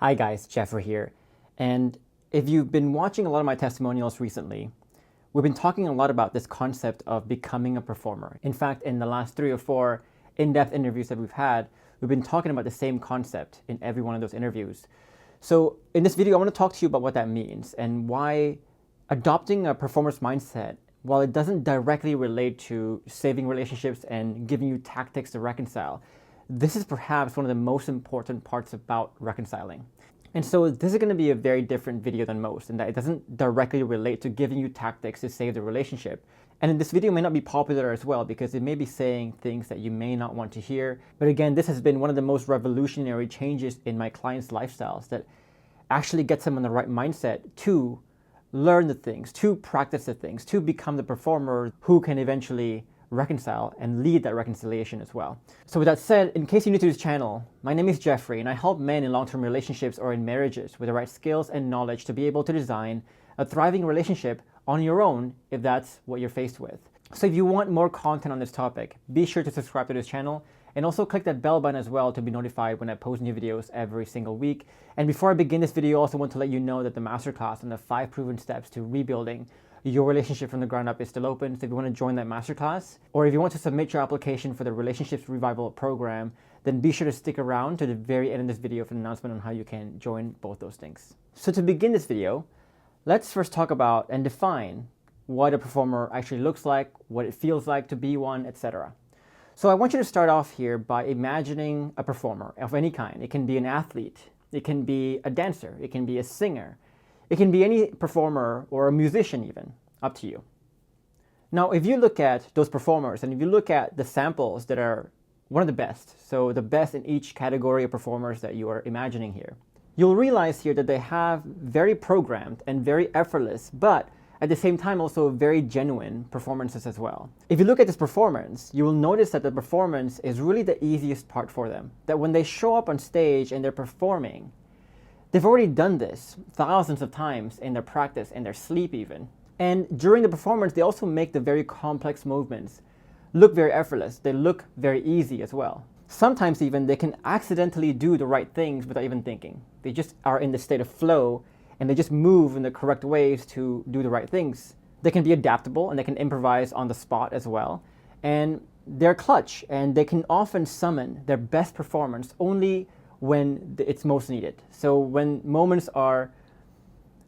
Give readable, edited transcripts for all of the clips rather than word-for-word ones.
Hi guys, Geoffrey here. And if you've been watching a lot of my testimonials recently, we've been talking a lot about this concept of becoming a performer. In fact, in the last 3 or 4 in-depth interviews that we've had, we've been talking about the same concept in every one of those interviews. So in this video, I want to talk to you about what that means and why adopting a performance mindset, while it doesn't directly relate to saving relationships and giving you tactics to reconcile, this is perhaps one of the most important parts about reconciling. And so this is going to be a very different video than most in that it doesn't directly relate to giving you tactics to save the relationship. And this video may not be popular as well because it may be saying things that you may not want to hear. But again, this has been one of the most revolutionary changes in my clients' lifestyles that actually gets them in the right mindset to learn the things, to practice the things, to become the performer who can eventually reconcile and lead that reconciliation as well. So with that said, in case you're new to this channel, my name is Geoffrey and I help men in long-term relationships or in marriages with the right skills and knowledge to be able to design a thriving relationship on your own if that's what you're faced with. So if you want more content on this topic, be sure to subscribe to this channel and also click that bell button as well to be notified when I post new videos every single week. And before I begin this video, I also want to let you know that the masterclass on the 5 proven steps to rebuilding your relationship from the ground up is still open. So if you want to join that masterclass, or if you want to submit your application for the Relationships Revival program, then be sure to stick around to the very end of this video for an announcement on how you can join both those things. So to begin this video, let's first talk about and define what a performer actually looks like, what it feels like to be one, etc. So I want you to start off here by imagining a performer of any kind. It can be an athlete, it can be a dancer, it can be a singer, it can be any performer or a musician even, up to you. Now, if you look at those performers and if you look at the samples that are one of the best, so the best in each category of performers that you are imagining here, you'll realize here that they have very programmed and very effortless, but at the same time also very genuine performances as well. If you look at this performance, you will notice that the performance is really the easiest part for them. That when they show up on stage and they're performing, they've already done this thousands of times in their practice, in their sleep even. And during the performance, they also make the very complex movements look very effortless. They look very easy as well. Sometimes even they can accidentally do the right things without even thinking. They just are in the state of flow and they just move in the correct ways to do the right things. They can be adaptable and they can improvise on the spot as well. And they're clutch and they can often summon their best performance only when it's most needed. So when moments are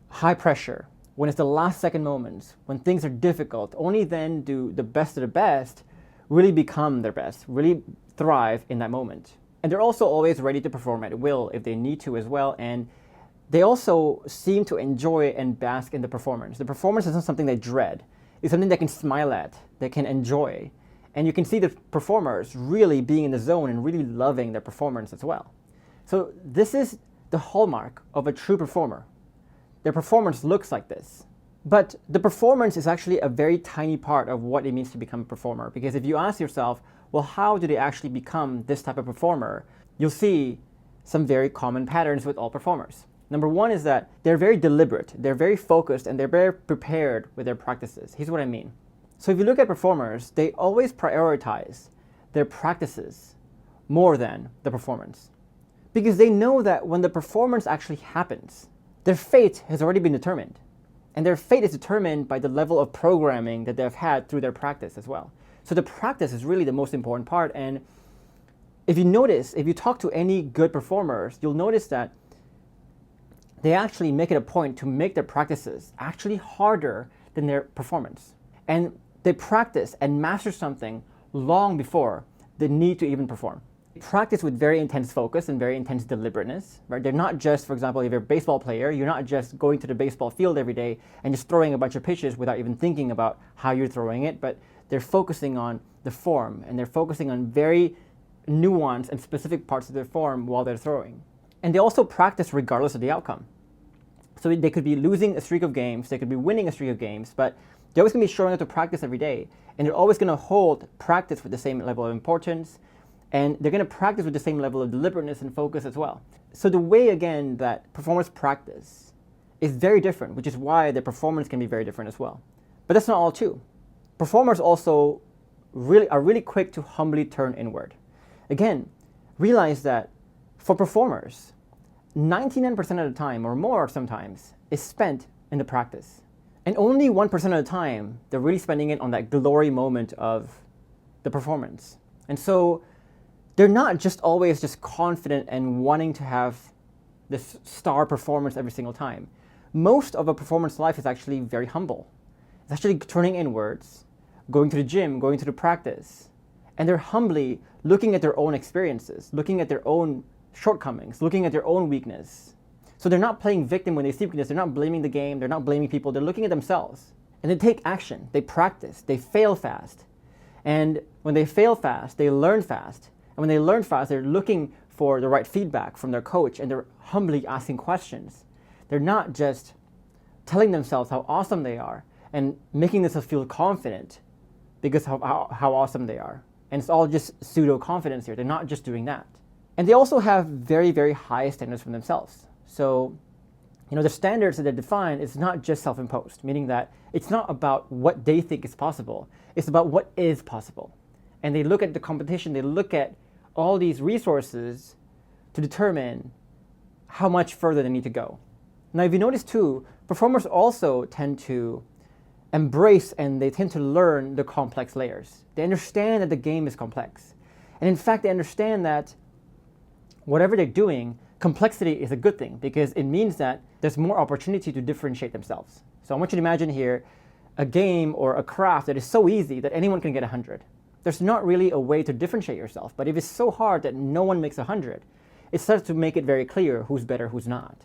high pressure, when it's the last second moments, when things are difficult, only then do the best of the best really become their best, really thrive in that moment. And they're also always ready to perform at will if they need to as well. And they also seem to enjoy and bask in the performance. The performance isn't something they dread. It's something they can smile at, they can enjoy. And you can see the performers really being in the zone and really loving their performance as well. So this is the hallmark of a true performer. Their performance looks like this. But the performance is actually a very tiny part of what it means to become a performer. Because if you ask yourself, well, how do they actually become this type of performer? You'll see some very common patterns with all performers. Number one is that they're very deliberate, they're very focused, and they're very prepared with their practices. Here's what I mean. So if you look at performers, they always prioritize their practices more than the performance. Because they know that when the performance actually happens, their fate has already been determined. And their fate is determined by the level of programming that they've had through their practice as well. So the practice is really the most important part. And if you notice, if you talk to any good performers, you'll notice that they actually make it a point to make their practices actually harder than their performance. And they practice and master something long before they need to even perform. Practice with very intense focus and very intense deliberateness, right? They're not just, for example, if you're a baseball player, you're not just going to the baseball field every day and just throwing a bunch of pitches without even thinking about how you're throwing it, but they're focusing on the form and they're focusing on very nuanced and specific parts of their form while they're throwing. And they also practice regardless of the outcome. So they could be losing a streak of games, they could be winning a streak of games, but they're always going to be showing up to practice every day, and they're always going to hold practice with the same level of importance, and they're going to practice with the same level of deliberateness and focus as well. So the way, again, that performers practice is very different, which is why their performance can be very different as well. But that's not all too. Performers also are really quick to humbly turn inward. Again, realize that for performers, 99% of the time, or more sometimes, is spent in the practice. And only 1% of the time, they're really spending it on that glory moment of the performance. And so they're not just always just confident and wanting to have this star performance every single time. Most of a performance life is actually very humble. It's actually turning inwards, going to the gym, going to the practice, and they're humbly looking at their own experiences, looking at their own shortcomings, looking at their own weakness. So they're not playing victim when they see weakness. They're not blaming the game. They're not blaming people. They're looking at themselves. And they take action. They practice. They fail fast. And when they fail fast, they learn fast. And when they learn fast, they're looking for the right feedback from their coach, and they're humbly asking questions. They're not just telling themselves how awesome they are and making themselves feel confident because of how awesome they are. And it's all just pseudo-confidence here. They're not just doing that. And they also have very, very high standards for themselves. So, the standards that they define is not just self-imposed, meaning that it's not about what they think is possible. It's about what is possible. And they look at the competition, they look at all these resources to determine how much further they need to go. Now, if you notice too, performers also tend to embrace and they tend to learn the complex layers. They understand that the game is complex. And in fact, they understand that whatever they're doing, complexity is a good thing because it means that there's more opportunity to differentiate themselves. So I want you to imagine here a game or a craft that is so easy that anyone can get 100. There's not really a way to differentiate yourself, but if it's so hard that no one makes 100, it starts to make it very clear who's better, who's not.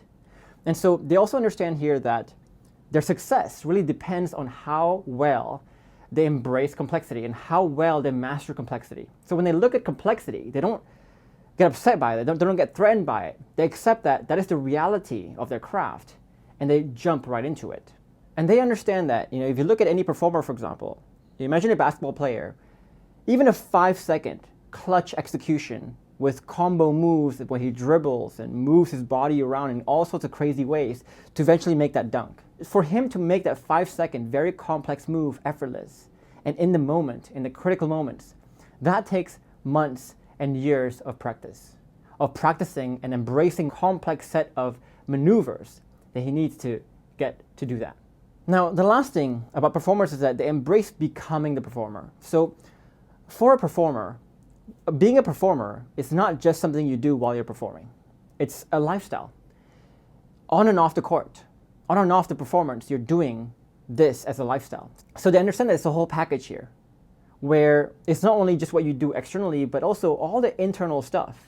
And so they also understand here that their success really depends on how well they embrace complexity and how well they master complexity. So when they look at complexity, they don't get upset by it, they don't get threatened by it. They accept that that is the reality of their craft, and they jump right into it. And they understand that, if you look at any performer, for example, you imagine a basketball player, even a 5-second clutch execution with combo moves when he dribbles and moves his body around in all sorts of crazy ways to eventually make that dunk. For him to make that 5-second very complex move effortless and in the moment, in the critical moments, that takes months and years of practice, of practicing and embracing complex set of maneuvers that he needs to get to do that. Now, the last thing about performers is that they embrace becoming the performer. So for a performer, being a performer is not just something you do while you're performing. It's a lifestyle. On and off the court, on and off the performance, you're doing this as a lifestyle. So they understand that it's a whole package here, where it's not only just what you do externally, but also all the internal stuff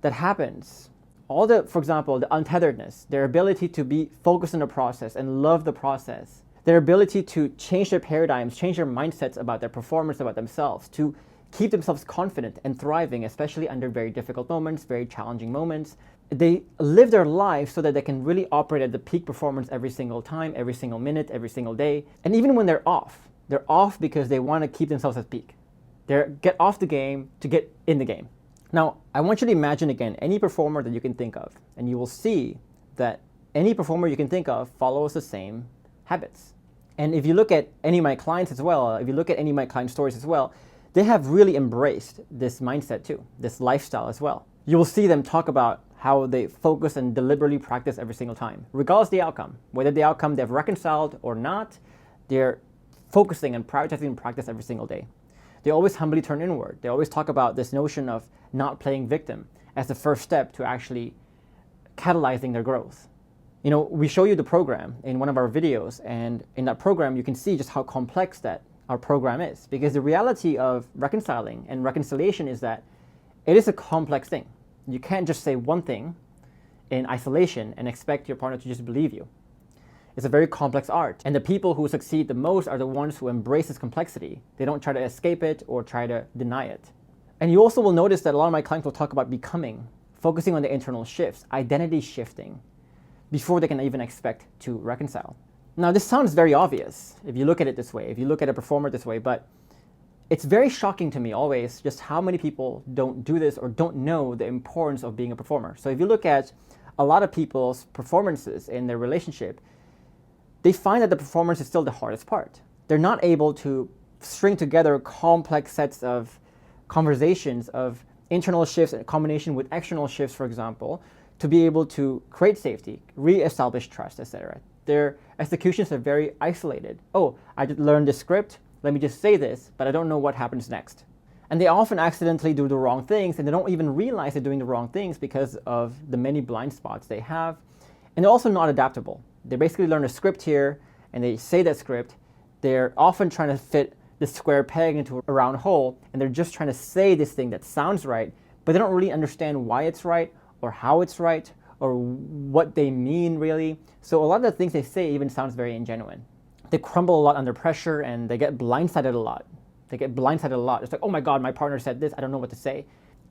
that happens. All the, for example, the untetheredness, their ability to be focused on the process and love the process, their ability to change their paradigms, change their mindsets about their performance, about themselves, to keep themselves confident and thriving, especially under very difficult moments, very challenging moments. They live their life so that they can really operate at the peak performance every single time, every single minute, every single day. And even when they're off because they want to keep themselves at peak. They get off the game to get in the game. Now, I want you to imagine again any performer that you can think of, and you will see that any performer you can think of follows the same habits. And if you look at any of my clients as well, if you look at any of my client stories as well, they have really embraced this mindset too, this lifestyle as well. You will see them talk about how they focus and deliberately practice every single time, regardless of the outcome. Whether the outcome they've reconciled or not, they're focusing and prioritizing practice every single day. They always humbly turn inward. They always talk about this notion of not playing victim as the first step to actually catalyzing their growth. We show you the program in one of our videos, and in that program you can see just how complex that our program is, because the reality of reconciling and reconciliation is that it is a complex thing. You can't just say one thing in isolation and expect your partner to just believe you. It's a very complex art, and the people who succeed the most are the ones who embrace this complexity. They don't try to escape it or try to deny it. And you also will notice that a lot of my clients will talk about becoming, focusing on the internal shifts, identity shifting, before they can even expect to reconcile. Now, this sounds very obvious if you look at it this way, if you look at a performer this way, but it's very shocking to me always just how many people don't do this or don't know the importance of being a performer. So if you look at a lot of people's performances in their relationship, they find that the performance is still the hardest part. They're not able to string together complex sets of conversations of internal shifts in combination with external shifts, for example, to be able to create safety, re-establish trust, etc. Their executions are very isolated. Oh, I just learned this script, let me just say this, but I don't know what happens next. And they often accidentally do the wrong things, and they don't even realize they're doing the wrong things because of the many blind spots they have. And they're also not adaptable. They basically learn a script here, and they say that script. They're often trying to fit the square peg into a round hole, and they're just trying to say this thing that sounds right, but they don't really understand why it's right, or how it's right, or what they mean really. So a lot of the things they say even sounds very ingenuine. They crumble a lot under pressure, and they get blindsided a lot. It's like, oh my God, my partner said this, I don't know what to say.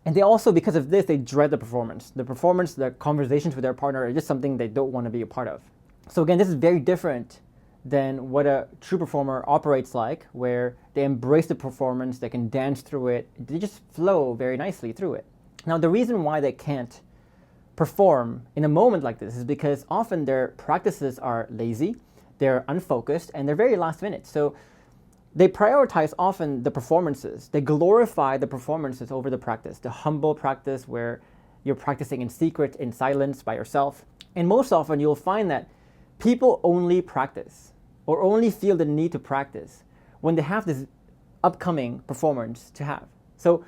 And they also, because of this, they dread the performance. The conversations with their partner are just something they don't want to be a part of. So again, this is very different than what a true performer operates like, where they embrace the performance, they can dance through it, they just flow very nicely through it. Now, the reason why they can't perform in a moment like this is because often their practices are lazy, they're unfocused, and they're very last minute. So they prioritize often the performances. They glorify the performances over the practice, the humble practice where you're practicing in secret, in silence, by yourself. And most often you'll find that people only practice or only feel the need to practice when they have this upcoming performance to have. So,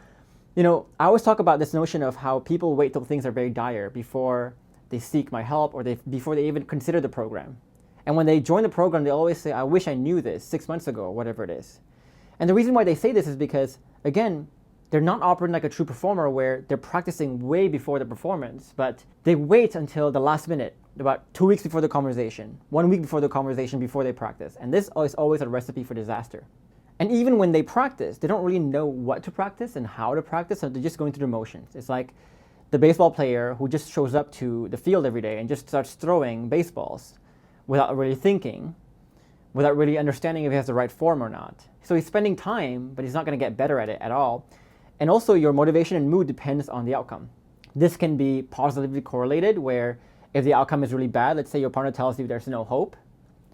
I always talk about this notion of how people wait till things are very dire before they seek my help or before they even consider the program. And when they join the program, they always say, I wish I knew this 6 months ago, or whatever it is. And the reason why they say this is because, again, they're not operating like a true performer where they're practicing way before the performance, but they wait until the last minute, about 2 weeks before the conversation, 1 week before the conversation, before they practice. And this is always a recipe for disaster. And even when they practice, they don't really know what to practice and how to practice, so they're just going through the motions. It's like the baseball player who just shows up to the field every day and just starts throwing baseballs without really thinking, without really understanding if he has the right form or not. So he's spending time, but he's not going to get better at it at all. And also your motivation and mood depends on the outcome. This can be positively correlated, where if the outcome is really bad, let's say your partner tells you there's no hope,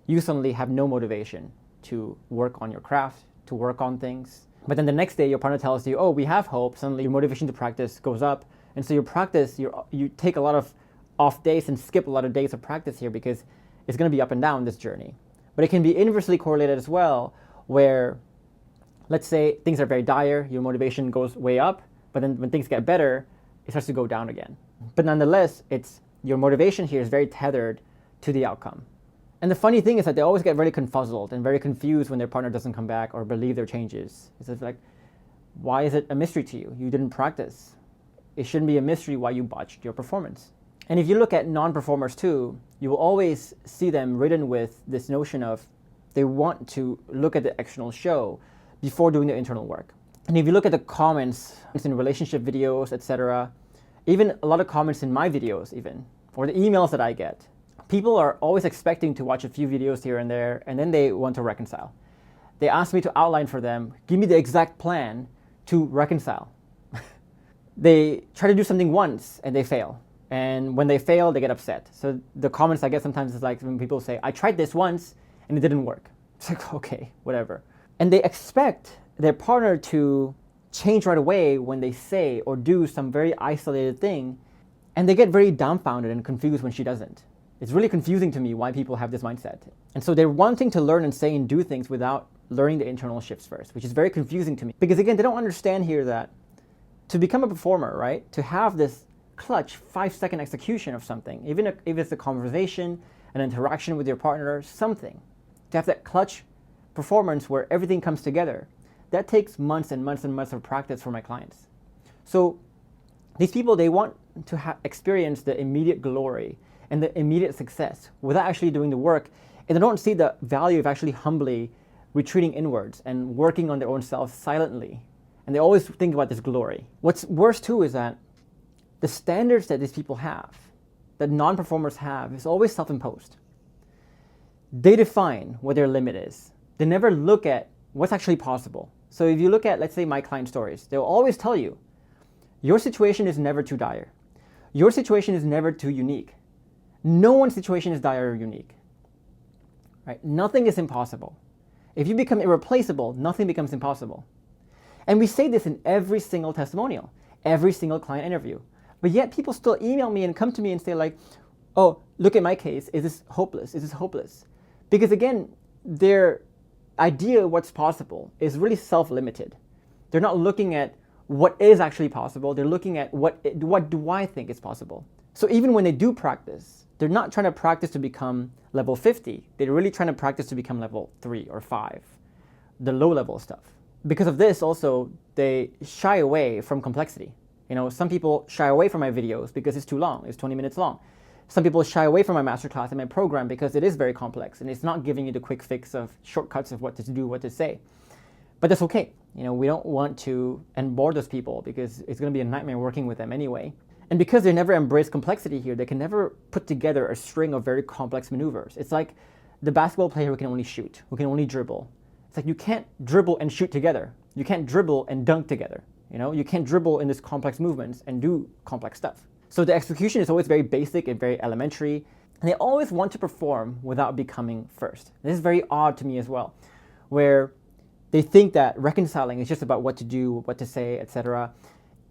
you suddenly have no motivation to work on your craft, to work on things. But then the next day your partner tells you, oh, we have hope, suddenly your motivation to practice goes up. And so your practice, you take a lot of off days and skip a lot of days of practice here because it's going to be up and down this journey. But it can be inversely correlated as well, where let's say things are very dire, your motivation goes way up, but then when things get better, it starts to go down again. But nonetheless, your motivation here is very tethered to the outcome. And the funny thing is that they always get very confuzzled and very confused when their partner doesn't come back or believe their changes. It's just like, why is it a mystery to you? You didn't practice. It shouldn't be a mystery why you botched your performance. And if you look at non-performers too, you will always see them ridden with this notion of they want to look at the external show before doing the internal work. And if you look at the comments in relationship videos, etc., even a lot of comments in my videos even, or the emails that I get, people are always expecting to watch a few videos here and there, and then they want to reconcile. They ask me to outline for them, give me the exact plan to reconcile. They try to do something once and they fail. And when they fail, they get upset. So the comments I get sometimes is like when people say, I tried this once and it didn't work. It's like, okay, whatever. And they expect their partner to change right away when they say or do some very isolated thing, and they get very dumbfounded and confused when she doesn't. It's really confusing to me why people have this mindset. And so they're wanting to learn and say and do things without learning the internal shifts first, which is very confusing to me. Because again, they don't understand here that to become a performer, right, to have this clutch 5-second execution of something, even if it's a conversation, an interaction with your partner, something, to have that clutch performance where everything comes together, that takes months and months and months of practice for my clients. So these people, they want to experience the immediate glory and the immediate success without actually doing the work, and they don't see the value of actually humbly retreating inwards and working on their own selves silently. And they always think about this glory. What's worse too is that the standards that these people have, that non-performers have, is always self-imposed. They define what their limit is. They never look at what's actually possible. So if you look at, let's say, my client stories, they'll always tell you, your situation is never too dire. Your situation is never too unique. No one's situation is dire or unique. Right? Nothing is impossible. If you become irreplaceable, nothing becomes impossible. And we say this in every single testimonial, every single client interview. But yet people still email me and come to me and say like, oh, look at my case. Is this hopeless? Is this hopeless? Because again, their idea of what's possible is really self-limited. They're not looking at what is actually possible. They're looking at what do I think is possible. So even when they do practice, they're not trying to practice to become level 50. They're really trying to practice to become level 3 or 5, the low level stuff. Because of this also, they shy away from complexity. Some people shy away from my videos because it's too long, it's 20 minutes long. Some people shy away from my masterclass and my program because it is very complex and it's not giving you the quick fix of shortcuts of what to do, what to say. But that's okay. We don't want to bore those people because it's going to be a nightmare working with them anyway. And because they never embrace complexity here, they can never put together a string of very complex maneuvers. It's like the basketball player who can only shoot, who can only dribble. It's like you can't dribble and shoot together. You can't dribble and dunk together. You can't dribble in this complex movements and do complex stuff. So the execution is always very basic and very elementary. And they always want to perform without becoming first. This is very odd to me as well, where they think that reconciling is just about what to do, what to say, etc.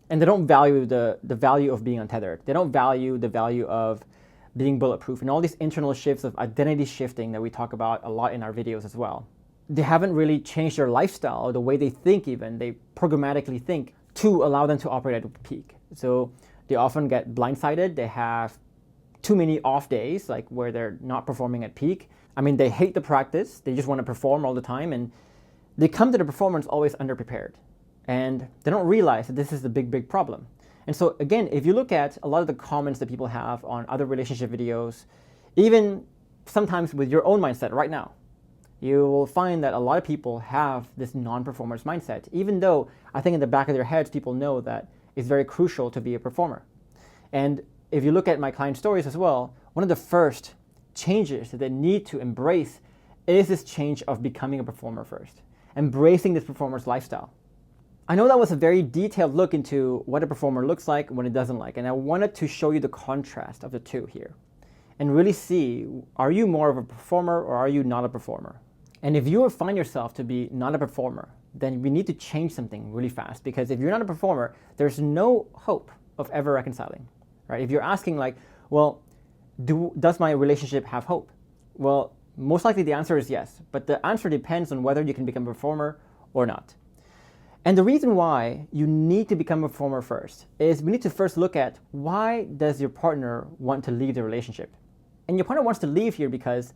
And they don't value the value of being untethered. They don't value the value of being bulletproof and all these internal shifts of identity shifting that we talk about a lot in our videos as well. They haven't really changed their lifestyle or the way they think even. They programmatically think to allow them to operate at a peak. So they often get blindsided. They have too many off days, like where they're not performing at peak. They hate the practice. They just want to perform all the time. And they come to the performance always underprepared. And they don't realize that this is the big problem. And so again, if you look at a lot of the comments that people have on other relationship videos, even sometimes with your own mindset right now, you will find that a lot of people have this non-performance mindset, even though I think in the back of their heads, people know that it's very crucial to be a performer. And if you look at my client stories as well, one of the first changes that they need to embrace is this change of becoming a performer first, embracing this performer's lifestyle. I know that was a very detailed look into what a performer looks like and what it doesn't like, and I wanted to show you the contrast of the two here and really see, are you more of a performer or are you not a performer? And if you find yourself to be not a performer, then we need to change something really fast, because if you're not a performer, there's no hope of ever reconciling, right? If you're asking like, well, does my relationship have hope? Well, most likely the answer is yes, but the answer depends on whether you can become a performer or not. And the reason why you need to become a performer first is we need to first look at, why does your partner want to leave the relationship? And your partner wants to leave here because,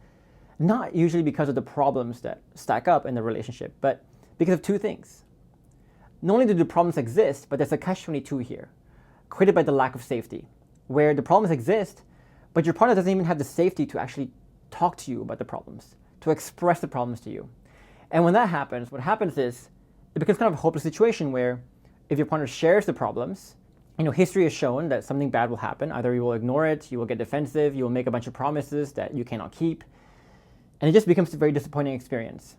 not usually because of the problems that stack up in the relationship, but because of two things. Not only do the problems exist, but there's a catch-22 here, created by the lack of safety, where the problems exist, but your partner doesn't even have the safety to actually talk to you about the problems, to express the problems to you. And when that happens, what happens is, it becomes kind of a hopeless situation where if your partner shares the problems, history has shown that something bad will happen. Either you will ignore it, you will get defensive, you will make a bunch of promises that you cannot keep, and it just becomes a very disappointing experience.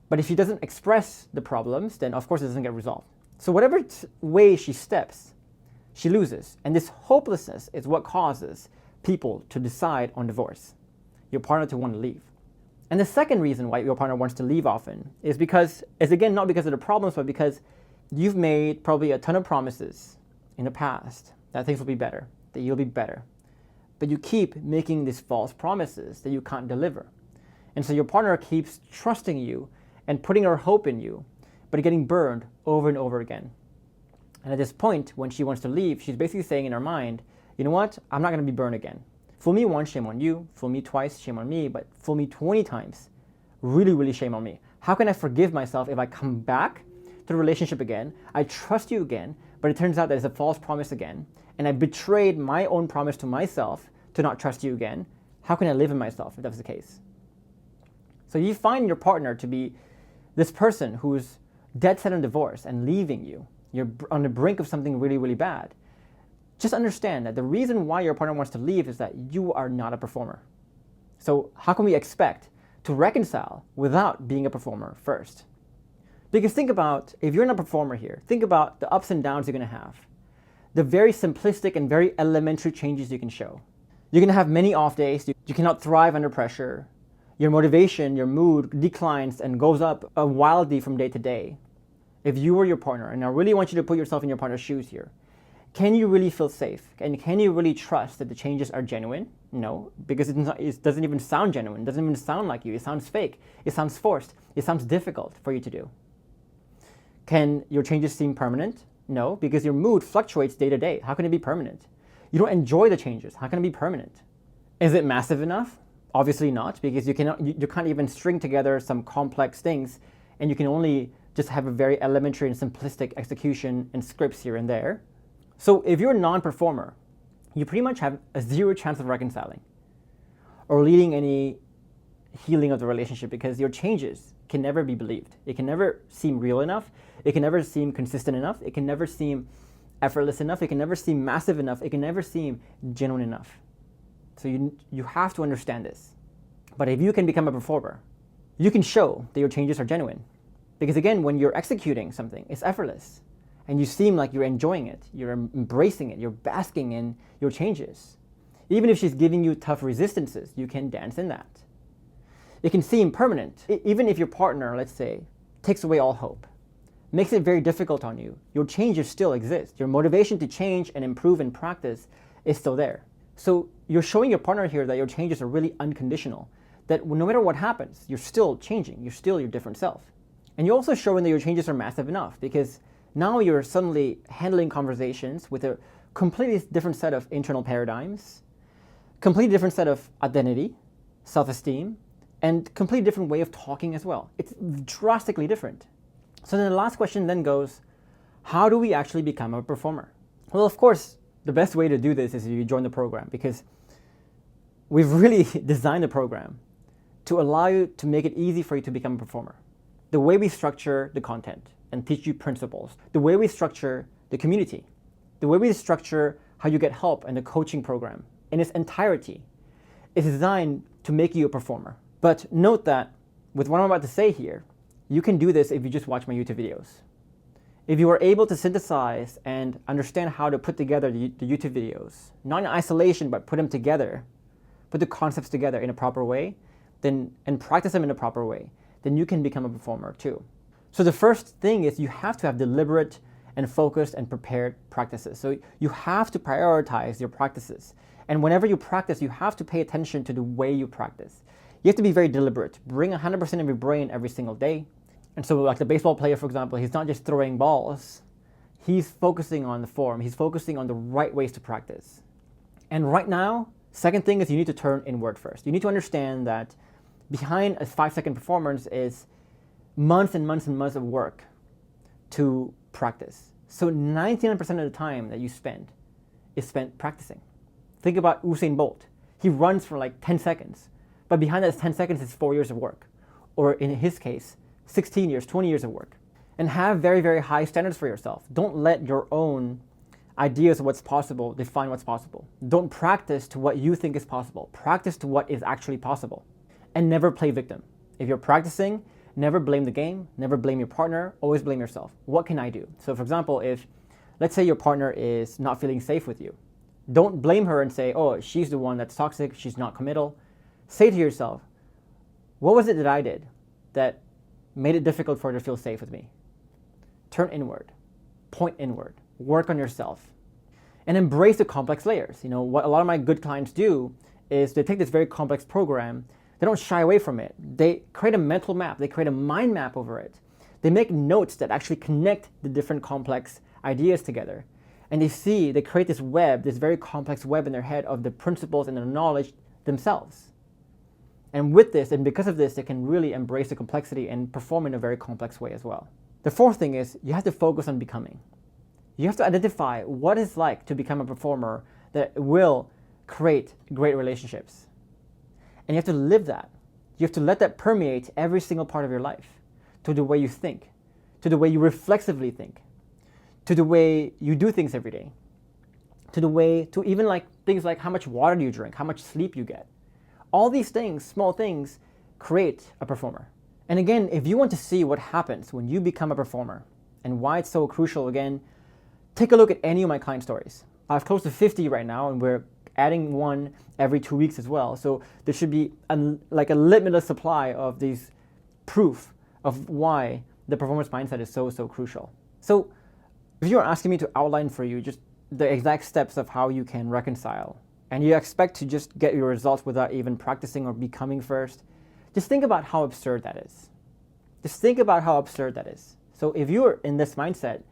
But if she doesn't express the problems, then of course it doesn't get resolved. So whatever way she steps, she loses. And this hopelessness is what causes people to decide on divorce, your partner to want to leave. And the second reason why your partner wants to leave often is again, not because of the problems, but because you've made probably a ton of promises in the past that things will be better, that you'll be better. But you keep making these false promises that you can't deliver. And so your partner keeps trusting you and putting her hope in you, but getting burned over and over again. And at this point, when she wants to leave, she's basically saying in her mind, you know what, I'm not going to be burned again. Fool me once, shame on you. Fool me twice, shame on me. But fool me 20 times, really, really shame on me. How can I forgive myself if I come back to the relationship again? I trust you again, but it turns out that it's a false promise again. And I betrayed my own promise to myself to not trust you again. How can I live in myself if that's the case? So you find your partner to be this person who's dead set on divorce and leaving you. You're on the brink of something really, really bad. Just understand that the reason why your partner wants to leave is that you are not a performer. So how can we expect to reconcile without being a performer first? Because think about, if you're not a performer here, think about the ups and downs you're going to have. The very simplistic and very elementary changes you can show. You're going to have many off days. You cannot thrive under pressure. Your motivation, your mood declines and goes up wildly from day to day. If you were your partner, and I really want you to put yourself in your partner's shoes here, Can you really feel safe? And can you really trust that the changes are genuine? No, because it doesn't even sound genuine. It doesn't even sound like you. It sounds fake. It sounds forced. It sounds difficult for you to do. Can your changes seem permanent? No, because your mood fluctuates day to day. How can it be permanent? You don't enjoy the changes. How can it be permanent? Is it massive enough? Obviously not, because you can't even string together some complex things, and you can only just have a very elementary and simplistic execution and scripts here and there. So if you're a non-performer, you pretty much have a zero chance of reconciling or leading any healing of the relationship, because your changes can never be believed. It can never seem real enough. It can never seem consistent enough. It can never seem effortless enough. It can never seem massive enough. It can never seem genuine enough. So you have to understand this. But if you can become a performer, you can show that your changes are genuine. Because again, when you're executing something, it's effortless. And you seem like you're enjoying it. You're embracing it. You're basking in your changes. Even if she's giving you tough resistances, you can dance in that. It can seem permanent. Even if your partner, let's say, takes away all hope, makes it very difficult on you, your changes still exist. Your motivation to change and improve in practice is still there. So you're showing your partner here that your changes are really unconditional, that no matter what happens, you're still changing. You're still your different self. And you're also showing that your changes are massive enough, because now you're suddenly handling conversations with a completely different set of internal paradigms, completely different set of identity, self-esteem, and completely different way of talking as well. It's drastically different. So then the last question then goes, how do we actually become a performer? Well, of course, the best way to do this is if you join the program, because we've really designed the program to allow you to make it easy for you to become a performer. The way we structure the content and teach you principles, the way we structure the community, the way we structure how you get help and the coaching program in its entirety is designed to make you a performer. But note that with what I'm about to say here, you can do this if you just watch my YouTube videos. If you are able to synthesize and understand how to put together the YouTube videos, not in isolation, but put them together, put the concepts together in a proper way, and practice them in a proper way, then you can become a performer too. So the first thing is you have to have deliberate and focused and prepared practices. So you have to prioritize your practices. And whenever you practice, you have to pay attention to the way you practice. You have to be very deliberate. Bring 100% of your brain every single day. And so like the baseball player, for example, he's not just throwing balls. He's focusing on the form. He's focusing on the right ways to practice. And right now, second thing is you need to turn inward first. You need to understand that behind a 5-second performance is months and months and months of work to practice. So 99% of the time that you spend is spent practicing. Think about Usain Bolt. He runs for like 10 seconds, but behind that 10 seconds is 4 years of work. Or in his case, 16 years, 20 years of work. And have very, very high standards for yourself. Don't let your own ideas of what's possible define what's possible. Don't practice to what you think is possible. Practice to what is actually possible. And never play victim. If you're practicing, never blame the game, never blame your partner, always blame yourself. What can I do? So for example, if let's say your partner is not feeling safe with you, don't blame her and say, oh, she's the one that's toxic, she's not committal. Say to yourself, what was it that I did that made it difficult for her to feel safe with me? Turn inward, point inward, work on yourself, and embrace the complex layers. You know, what a lot of my good clients do is they take this very complex program, they don't shy away from it. They create a mental map, they create a mind map over it. They make notes that actually connect the different complex ideas together. And they create this web, this very complex web in their head of the principles and the knowledge themselves. And with this, and because of this, they can really embrace the complexity and perform in a very complex way as well. The fourth thing is you have to focus on becoming. You have to identify what it's like to become a performer that will create great relationships. And you have to live that. You have to let that permeate every single part of your life, to the way you think, to the way you reflexively think, to the way you do things every day, to even like things like how much water do you drink, how much sleep you get. All these things, small things, create a performer. And again, if you want to see what happens when you become a performer and why it's so crucial, again, take a look at any of my client stories. I have close to 50 right now, and we're adding one every 2 weeks as well. So there should be a limitless supply of these proof of why the performance mindset is so crucial. So if you're asking me to outline for you just the exact steps of how you can reconcile, and you expect to just get your results without even practicing or becoming first, just think about how absurd that is. Just think about how absurd that is. So if you're in this mindset,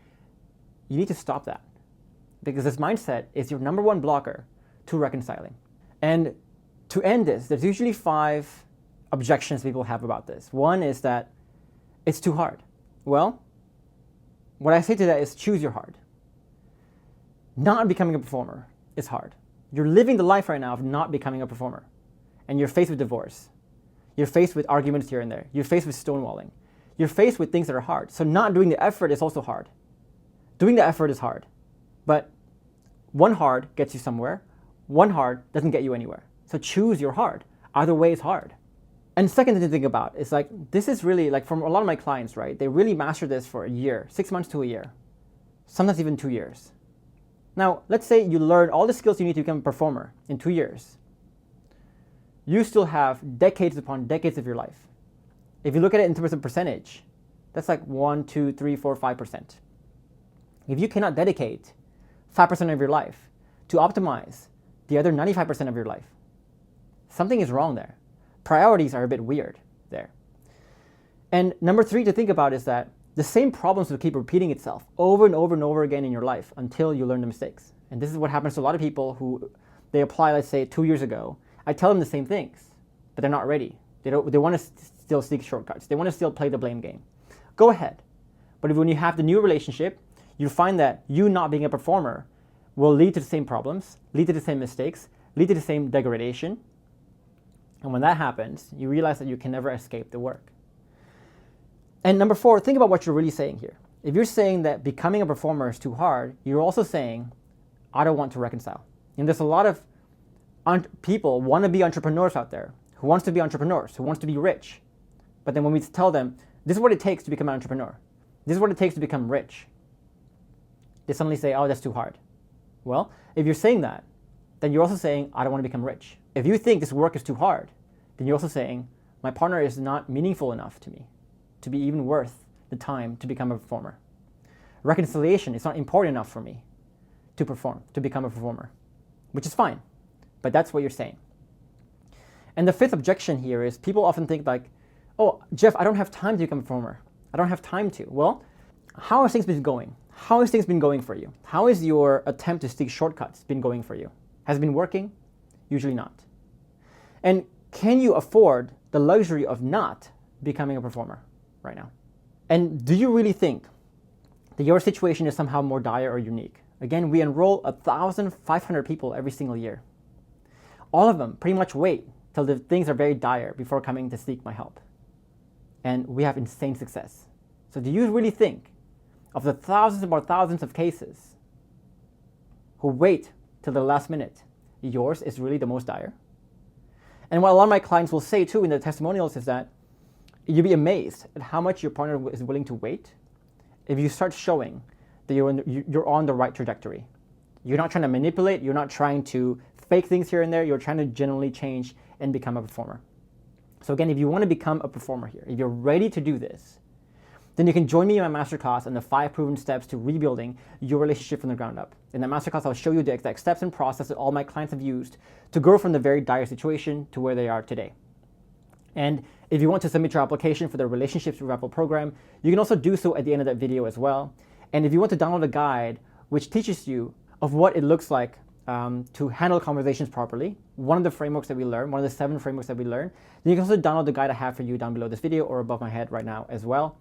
you need to stop that, because this mindset is your number one blocker to reconciling. And to end this, there's usually 5 objections people have about this. One is that it's too hard. Well, what I say to that is choose your hard. Not becoming a performer is hard. You're living the life right now of not becoming a performer. And you're faced with divorce. You're faced with arguments here and there. You're faced with stonewalling. You're faced with things that are hard. So not doing the effort is also hard. Doing the effort is hard. But one hard gets you somewhere. One hard doesn't get you anywhere. So choose your hard. Either way is hard. And second thing to think about is like, this is really like from a lot of my clients, right? They really master this for a year, 6 months to a year, sometimes even 2 years. Now, let's say you learn all the skills you need to become a performer in 2 years. You still have decades upon decades of your life. If you look at it in terms of percentage, that's like 1, 2, 3, 4, 5%. If you cannot dedicate 5% of your life to optimize the other 95% of your life, something is wrong there. Priorities are a bit weird there. And number 3 to think about is that the same problems will keep repeating itself over and over and over again in your life until you learn the mistakes. And this is what happens to a lot of people who they apply, let's say 2 years ago. I tell them the same things, but they're not ready. They want to still seek shortcuts. They want to still play the blame game. Go ahead. But when you have the new relationship, you find that you not being a performer will lead to the same problems, lead to the same mistakes, lead to the same degradation. And when that happens, you realize that you can never escape the work. And number 4, think about what you're really saying here. If you're saying that becoming a performer is too hard, you're also saying, I don't want to reconcile. And there's a lot of people want to be entrepreneurs out there, who wants to be entrepreneurs, who wants to be rich. But then when we tell them, this is what it takes to become an entrepreneur, this is what it takes to become rich, they suddenly say, oh, that's too hard. Well, if you're saying that, then you're also saying, I don't want to become rich. If you think this work is too hard, then you're also saying, my partner is not meaningful enough to me to be even worth the time to become a performer. Reconciliation is not important enough for me to perform, to become a performer, which is fine, but that's what you're saying. And the 5th objection here is people often think like, oh, Jeff, I don't have time to become a performer. I don't have time to. Well, how have things been going? How has things been going for you? How is your attempt to seek shortcuts been going for you? Has it been working? Usually not. And can you afford the luxury of not becoming a performer right now? And do you really think that your situation is somehow more dire or unique? Again, we enroll 1,500 people every single year. All of them pretty much wait till the things are very dire before coming to seek my help. And we have insane success. So do you really think of the thousands and more thousands of cases who wait till the last minute, yours is really the most dire? And what a lot of my clients will say too in the testimonials is that you'll be amazed at how much your partner is willing to wait if you start showing that you're on the right trajectory. You're not trying to manipulate, you're not trying to fake things here and there, you're trying to genuinely change and become a performer. So again, if you want to become a performer here, if you're ready to do this, then you can join me in my masterclass on the 5 proven steps to rebuilding your relationship from the ground up. In that masterclass, I'll show you the exact steps and process that all my clients have used to grow from the very dire situation to where they are today. And if you want to submit your application for the Relationships Revival program, you can also do so at the end of that video as well. And if you want to download a guide which teaches you of what it looks like to handle conversations properly, one of the frameworks that we learn, one of the 7 frameworks that we learn, then you can also download the guide I have for you down below this video or above my head right now as well.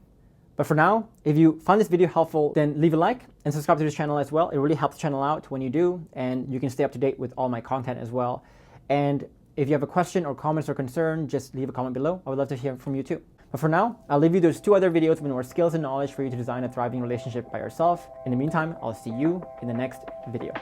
But for now, if you find this video helpful, then leave a like and subscribe to this channel as well. It really helps the channel out when you do, and you can stay up to date with all my content as well. And if you have a question or comments or concern, just leave a comment below. I would love to hear from you too. But for now, I'll leave you those 2 other videos with more skills and knowledge for you to design a thriving relationship by yourself. In the meantime, I'll see you in the next video.